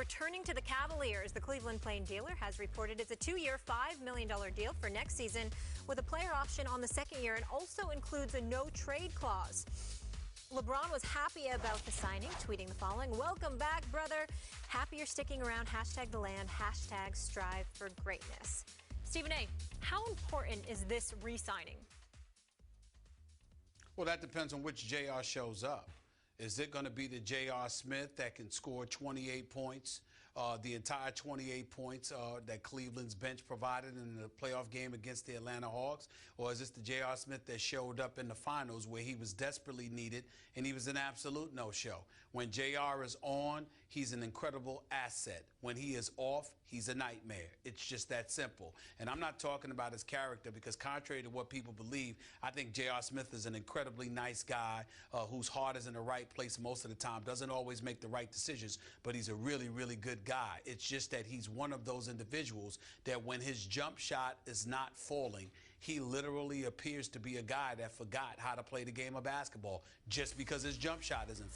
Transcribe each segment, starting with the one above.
returning to the Cavaliers. The Cleveland Plain Dealer has reported it's a 2-year, $5 million deal for next season with a player option on the second year and also includes a no-trade clause. LeBron was happy about the signing, tweeting the following: "Welcome back, brother. Happy you're sticking around. Hashtag the land. Hashtag strive for greatness." Stephen A., how important is this re-signing? Well, that depends on which JR shows up. Is it going to be the J.R. Smith that can score 28 points, the entire 28 points that Cleveland's bench provided in the playoff game against the Atlanta Hawks? Or is this the J.R. Smith that showed up in the finals where he was desperately needed and he was an absolute no-show? When J.R. is on, he's an incredible asset. When he is off, he's a nightmare. It's just that simple. And I'm not talking about his character because contrary to what people believe, I think J.R. Smith is an incredibly nice guy whose heart is in the right place most of the time, doesn't always make the right decisions, but he's a really, really good guy. It's just that he's one of those individuals that when his jump shot is not falling, he literally appears to be a guy that forgot how to play the game of basketball just because his jump shot isn't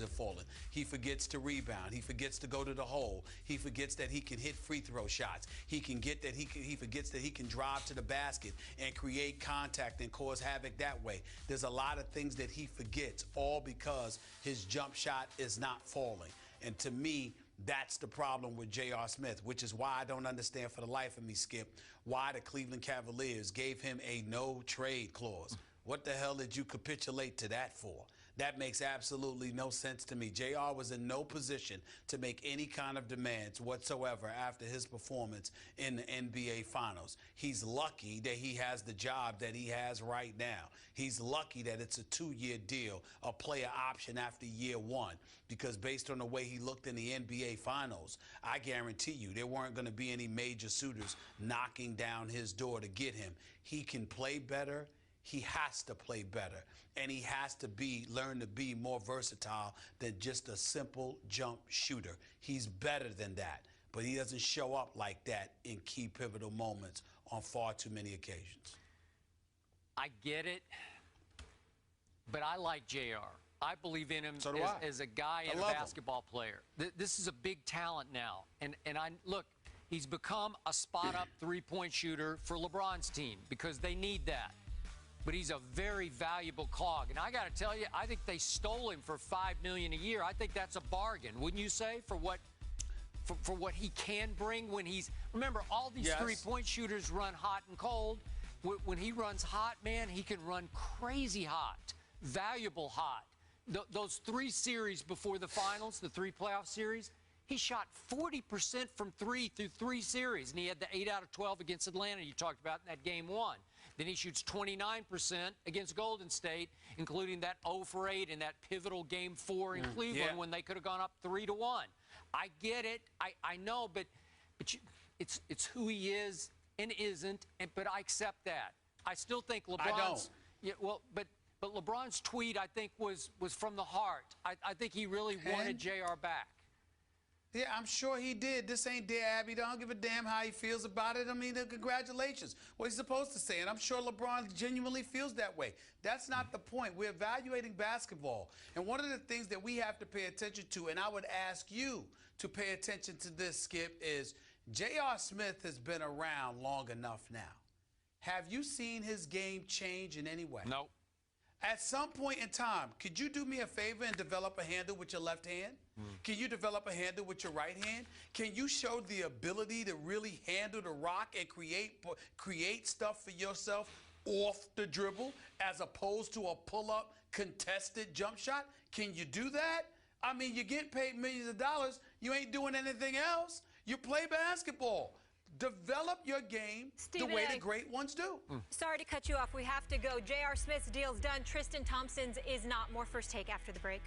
falling. He forgets to rebound. He forgets to go to the hole. He forgets that he can hit free throw shots. He forgets that he can drive to the basket and create contact and cause havoc that way. There's a lot of things that he forgets, all because his jump shot is not falling. And to me, that's the problem with J.R. Smith, which is why I don't understand for the life of me, Skip, why the Cleveland Cavaliers gave him a no-trade clause. What the hell did you capitulate to that for? That makes absolutely no sense to me. JR was in no position to make any kind of demands whatsoever after his performance in the NBA Finals. He's lucky that he has the job that he has right now. He's lucky that it's a 2-year deal, a player option after year 1, because based on the way he looked in the NBA Finals, I guarantee you there weren't going to be any major suitors knocking down his door to get him. He can play better. He has to play better, and he has to learn to be more versatile than just a simple jump shooter. He's better than that, but he doesn't show up like that in key pivotal moments on far too many occasions. I get it, but I like JR. I believe in him as a guy and a basketball player. This is a big talent now, and look, he's become a spot-up three-point shooter for LeBron's team because they need that. But he's a very valuable cog. And I got to tell you, I think they stole him for $5 million a year. I think that's a bargain, wouldn't you say, for what he can bring when he's... Remember, all these three-point shooters run hot and cold. When he runs hot, man, he can run crazy hot, valuable hot. Those 3 series before the finals, the 3 playoff series, he shot 40% from 3 through 3 series, and he had the 8 out of 12 against Atlanta you talked about in that game 1. Then he shoots 29% against Golden State, including that 0 for 8 in that pivotal game 4 in Cleveland when they could have gone up 3-1. I get it. I know, but it's who he is and isn't, but I accept that. I still think LeBron's... I don't. Yeah, well, but LeBron's tweet, I think, was from the heart. I think he really wanted JR back. Yeah, I'm sure he did. This ain't Dear Abby. Don't give a damn how he feels about it. I mean, congratulations. What he's supposed to say. And I'm sure LeBron genuinely feels that way. That's not the point. We're evaluating basketball. And one of the things that we have to pay attention to, and I would ask you to pay attention to this, Skip, is J.R. Smith has been around long enough now. Have you seen his game change in any way? No. At some point in time, could you do me a favor and develop a handle with your left hand? Can you develop a handle with your right hand? Can you show the ability to really handle the rock and create stuff for yourself off the dribble as opposed to a pull-up contested jump shot? Can you do that? I mean, you get paid millions of dollars. You ain't doing anything else. You play basketball. Develop your game the way the great ones do. Sorry to cut you off. We have to go. J.R. Smith's deal's done. Tristan Thompson's is not. More First Take after the break.